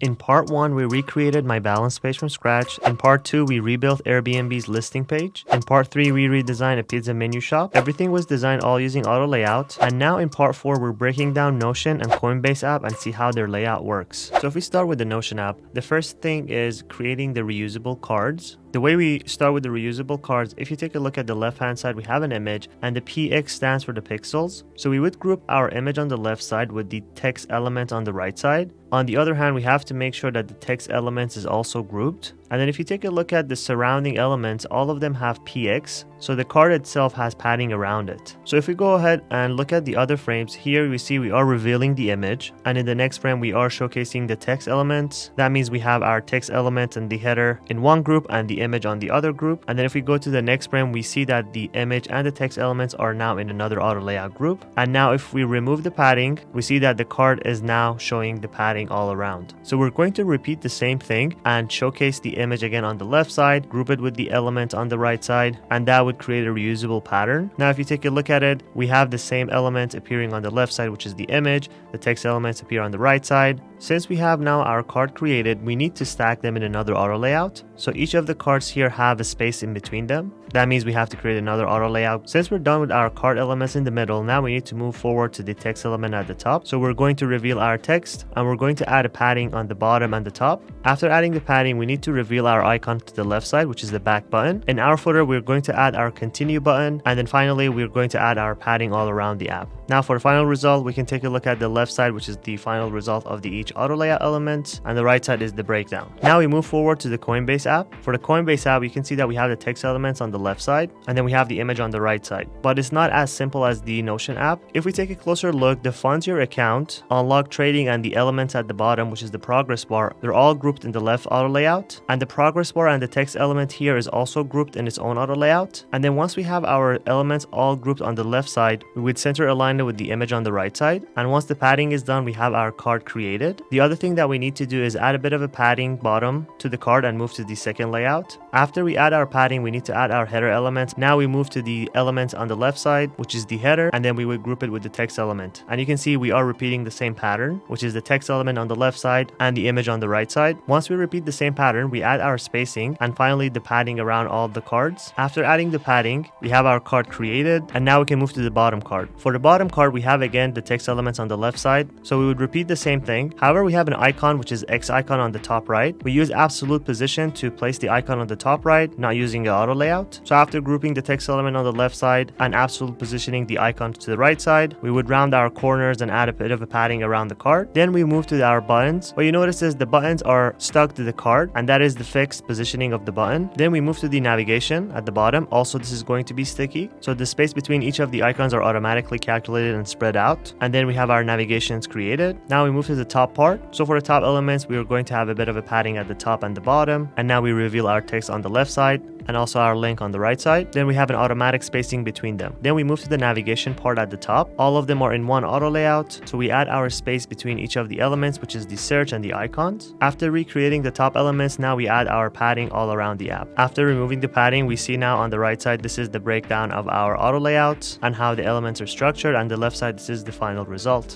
In part 1, we recreated my balance page from scratch. In part 2, we rebuilt Airbnb's listing page. In part 3, we redesigned a pizza menu shop. Everything was designed all using auto layout. And now in part 4, we're breaking down Notion and Coinbase app and see how their layout works. So if we start with the Notion app, the first thing is creating the reusable cards. The way we start with the reusable cards, if you take a look at the left hand side, we have an image and the PX stands for the pixels. So we would group our image on the left side with the text element on the right side. On the other hand, we have to make sure that the text elements is also grouped. And then if you take a look at the surrounding elements, all of them have PX. So the card itself has padding around it. So if we go ahead and look at the other frames, here we see we are revealing the image. And in the next frame, we are showcasing the text elements. That means we have our text element and the header in one group and the image on the other group. And then if we go to the next frame, we see that the image and the text elements are now in another auto layout group. And now if we remove the padding, we see that the card is now showing the padding all around. So we're going to repeat the same thing and showcase the image again on the left side, group it with the element on the right side, and that would create a reusable pattern. Now if you take a look at it, we have the same element appearing on the left side, which is the image. The text elements appear on the right side. Since we have now our card created, we need to stack them in another auto layout. So each of the cards here have a space in between them. That means we have to create another auto layout. Since we're done with our card elements in the middle, now we need to move forward to the text element at the top. So we're going to reveal our text and we're going to add a padding on the bottom and the top. After adding the padding, we need to reveal our icon to the left side, which is the back button. In our footer, we're going to add our continue button. And then finally, we're going to add our padding all around the app. Now for the final result, we can take a look at the left side, which is the final result of each auto layout element, and the right side is the breakdown. Now we move forward to the Coinbase app. For the Coinbase app, you can see that we have the text elements on the left side, and then we have the image on the right side. But it's not as simple as the Notion app. If we take a closer look, the funds your account, unlock trading, and the elements at the bottom, which is the progress bar, they're all grouped in the left auto layout. And the progress bar and the text element here is also grouped in its own auto layout. And then once we have our elements all grouped on the left side, we would center align it with the image on the right side. And once the padding is done, we have our card created. The other thing that we need to do is add a bit of a padding bottom to the card and move to the second layout. After we add our padding, we need to add our header element. Now we move to the element on the left side, which is the header, and then we would group it with the text element. And you can see we are repeating the same pattern, which is the text element on the left side and the image on the right side. Once we repeat the same pattern, we add our spacing and finally the padding around all the cards. After adding the padding, we have our card created, and now we can move to the bottom card. For the bottom card, we have again the text elements on the left side, so we would repeat the same thing. However, we have an icon, which is X icon on the top right. We use absolute position to place the icon on the top right, not using the auto layout. So after grouping the text element on the left side and absolute positioning the icon to the right side, we would round our corners and add a bit of a padding around the card. Then we move to our buttons. What you notice is the buttons are stuck to the card, and that is the fixed positioning of the button. Then we move to the navigation at the bottom. Also, this is going to be sticky, so the space between each of the icons are automatically calculated and spread out. And then we have our navigations created. Now we move to the top part. So for the top elements, we are going to have a bit of a padding at the top and the bottom. And now we reveal our text on the left side and also our link on the right side. Then we have an automatic spacing between them. Then we move to the navigation part at the top. All of them are in one auto layout. So we add our space between each of the elements, which is the search and the icons. After recreating the top elements, now we add our padding all around the app. After removing the padding, we see now on the right side, this is the breakdown of our auto layouts and how the elements are structured. And the left side, this is the final result.